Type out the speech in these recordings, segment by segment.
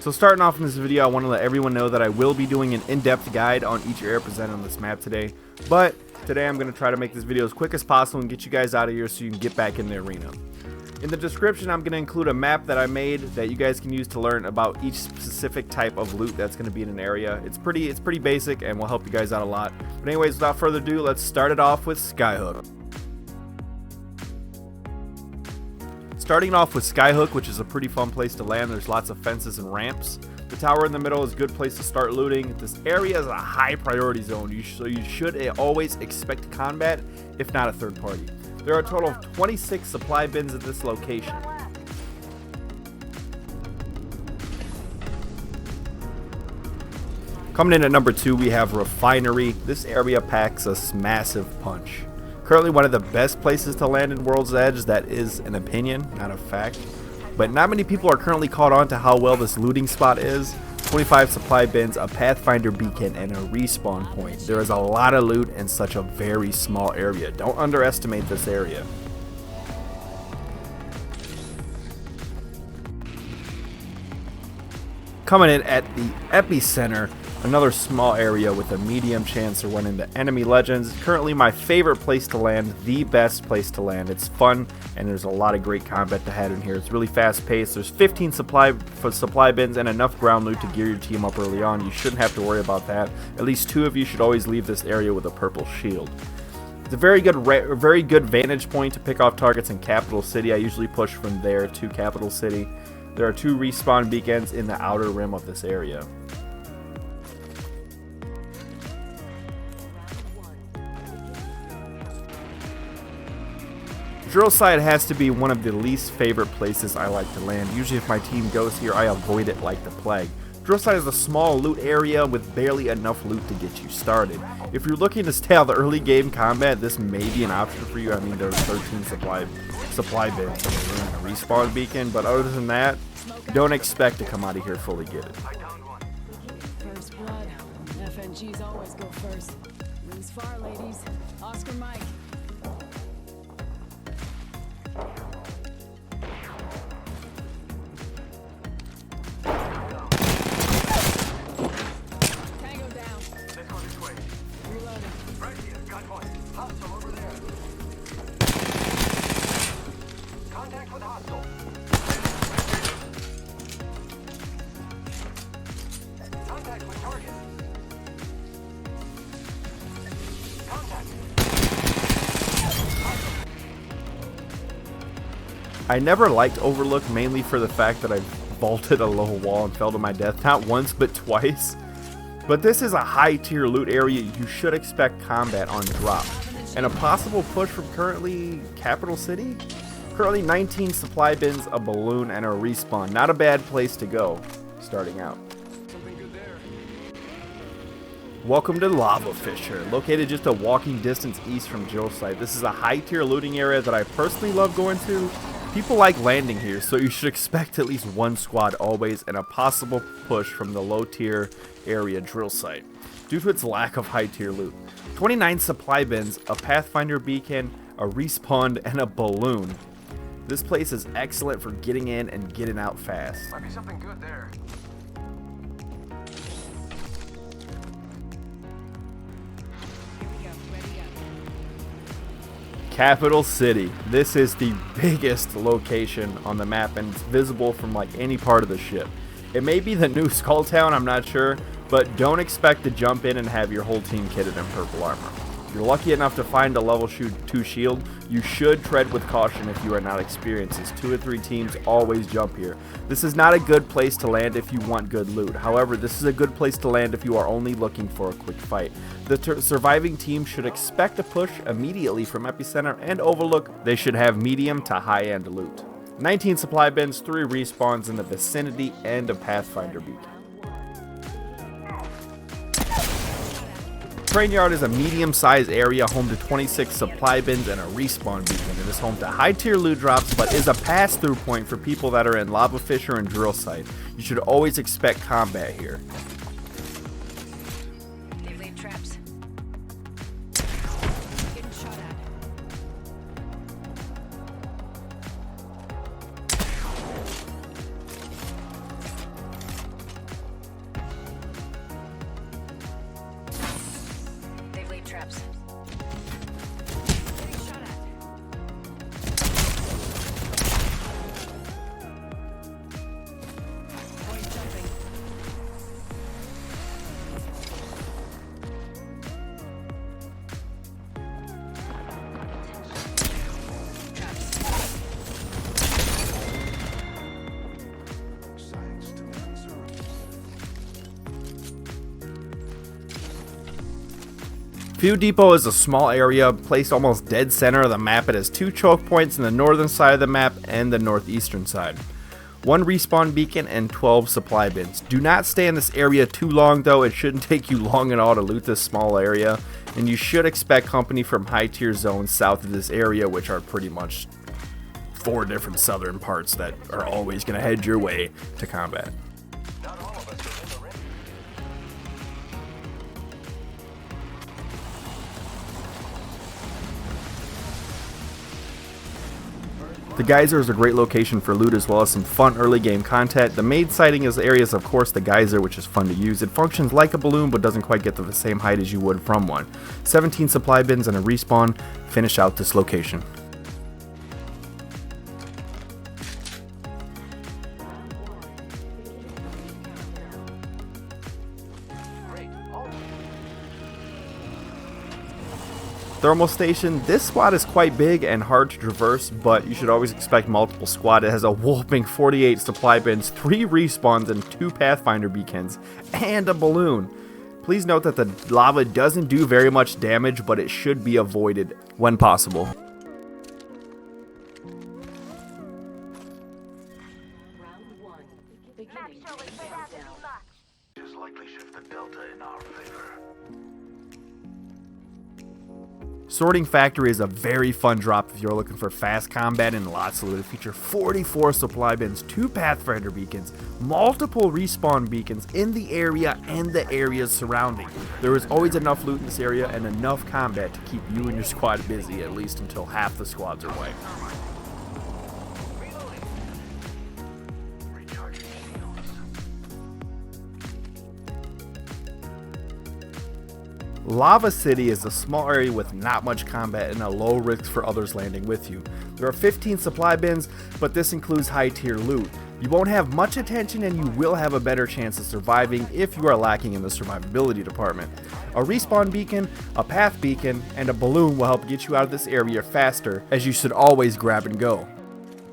So starting off in this video, I want to let everyone know that I will be doing an in-depth guide on each area presented on this map today. But today I'm going to try to make this video as quick as possible and get you guys out of here so you can get back in the arena. In the description, I'm going to include a map that I made that you guys can use to learn about each specific type of loot that's going to be in an area. It's pretty basic and will help you guys out a lot. But anyways, without further ado, let's start it off with Skyhook. Starting off with Skyhook, which is a pretty fun place to land. There's lots of fences and ramps. The tower in the middle is a good place to start looting. This area is a high priority zone, so you should always expect combat, if not a third party. There are a total of 26 supply bins at this location. Coming in at number 2, we have Refinery. This area packs a massive punch. Currently one of the best places to land in World's Edge. That is an opinion, not a fact. But not many people are currently caught on to how well this looting spot is. 25 supply bins, a Pathfinder beacon, and a respawn point. There is a lot of loot in such a very small area. Don't underestimate this area. Coming in at the epicenter, another small area with a medium chance to run into enemy legends. Currently my favorite place to land, the best place to land. It's fun and there's a lot of great combat to have in here. It's really fast paced. There's 15 supply bins and enough ground loot to gear your team up early on. You shouldn't have to worry about that. At least 2 of you should always leave this area with a purple shield. It's a very good vantage point to pick off targets in Capital City. I usually push from there to Capital City. There are 2 respawn beacons in the outer rim of this area. Drill site has to be one of the least favorite places I like to land. Usually if my team goes here, I avoid it like the plague. Drill site is a small loot area with barely enough loot to get you started. If you're looking to stay out of the early game combat, this may be an option for you. I mean, there's 13 supply bins and a respawn beacon, but other than that, don't expect to come out of here fully gitted. First blood. FNGs always go first. Wings far, ladies. Oscar Mike. Tango down. Let's go this way. Reloading. Right here, got one. Hostile over there. Contact with hostile. Contact with target. Contact. I never liked Overlook, mainly for the fact that I vaulted a low wall and fell to my death, not once but twice. But this is a high tier loot area. You should expect combat on drop. And a possible push from currently Capital City? Currently 19 supply bins, a balloon, and a respawn. Not a bad place to go starting out. Something good there. Welcome to Lava Fisher, located just a walking distance east from Drill site. This is a high tier looting area that I personally love going to. People like landing here, so you should expect at least 1 squad always and a possible push from the low tier area Drill site due to its lack of high tier loot. 29 supply bins, a Pathfinder beacon, a respawn, and a balloon. This place is excellent for getting in and getting out fast. Might be something good there. Capital City. This is the biggest location on the map and it's visible from like any part of the ship. It may be the new Skull Town, I'm not sure, but don't expect to jump in and have your whole team kitted in purple armor. If you're lucky enough to find a level 2 shield, you should tread with caution if you are not experienced, as 2 or 3 teams always jump here. This is not a good place to land if you want good loot. However, this is a good place to land if you are only looking for a quick fight. The surviving team should expect a push immediately from Epicenter and Overlook. They should have medium to high-end loot. 19 supply bins, 3 respawns in the vicinity, and a Pathfinder beacon. Train Yard is a medium-sized area home to 26 supply bins and a respawn beacon. It is home to high-tier loot drops, but is a pass-through point for people that are in Lava Fisher and Drill Site. You should always expect combat here. They've laid traps. Getting shot at. Fuel Depot is a small area placed almost dead center of the map. It has 2 choke points in the northern side of the map and the northeastern side. 1 respawn beacon and 12 supply bins. Do not stay in this area too long though. It shouldn't take you long at all to loot this small area, and you should expect company from high tier zones south of this area, which are pretty much 4 different southern parts that are always going to head your way to combat. Not all of us are in the ring. The geyser is a great location for loot as well as some fun early game content. The main sighting is areas, of course, the geyser, which is fun to use. It functions like a balloon but doesn't quite get to the same height as you would from one. 17 supply bins and a respawn finish out this location. Great. All Thermal station. This squad is quite big and hard to traverse, but you should always expect multiple squad. It has a whopping 48 supply bins, 3 respawns, and 2 pathfinder beacons, and a balloon. Please note that the lava doesn't do very much damage, but it should be avoided when possible. is likely shift the delta in our favor. Sorting Factory is a very fun drop if you're looking for fast combat and lots of loot. It features 44 supply bins, 2 pathfinder beacons, multiple respawn beacons in the area and the areas surrounding. There is always enough loot in this area and enough combat to keep you and your squad busy, at least until half the squads are wiped. Recharging shields. Lava City is a small area with not much combat and a low risk for others landing with you. There are 15 supply bins, but this includes high tier loot. You won't have much attention and you will have a better chance of surviving if you are lacking in the survivability department. A respawn beacon, a path beacon, and a balloon will help get you out of this area faster, as you should always grab and go.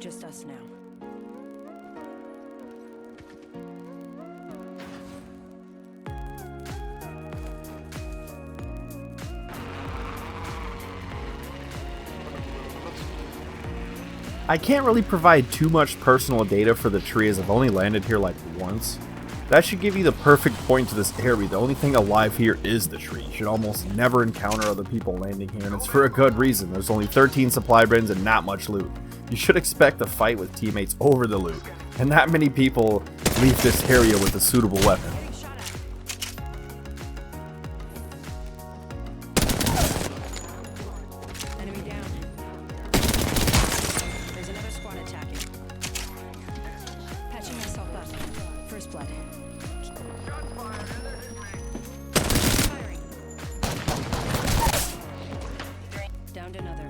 Just us now. I can't really provide too much personal data for the tree as I've only landed here like once. That should give you the perfect point to this area. The only thing alive here is the tree. You should almost never encounter other people landing here, and it's for a good reason. There's only 13 supply bins and not much loot. You should expect a fight with teammates over the loot, and not many people leave this area with a suitable weapon. Enemy down. There's another squad attacking. Patching myself up. First blood. Firing. Downed another.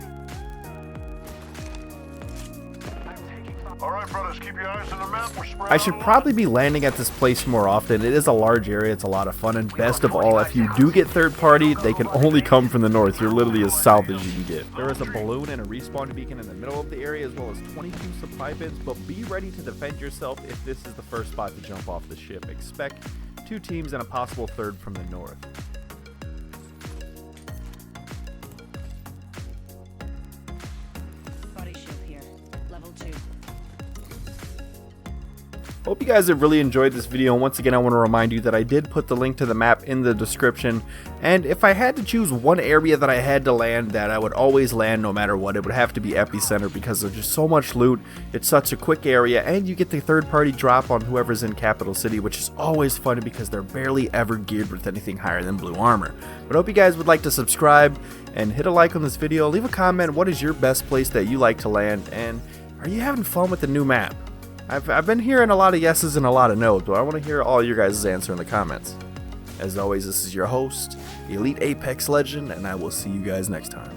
All right, brothers, keep your eyes on the map. We're spread I should probably be landing at this place more often. It is a large area, it's a lot of fun, and best of all, if you do get third party, they can only come from the north. You're literally as south as you can get. There is a balloon and a respawn beacon in the middle of the area, as well as 22 supply bins, but be ready to defend yourself if this is the first spot to jump off the ship. Expect 2 teams and a possible third from the north. Body shield here. Level 2. Hope you guys have really enjoyed this video, and once again I want to remind you that I did put the link to the map in the description, and if I had to choose one area that I had to land that I would always land no matter what, it would have to be Epicenter, because there's just so much loot, it's such a quick area, and you get the third party drop on whoever's in Capital City, which is always fun because they're barely ever geared with anything higher than blue armor. But I hope you guys would like to subscribe and hit a like on this video, leave a comment, what is your best place that you like to land, and are you having fun with the new map? I've been hearing a lot of yeses and a lot of no's, but I want to hear all your guys' answer in the comments. As always, this is your host, Elite Apex Legend, and I will see you guys next time.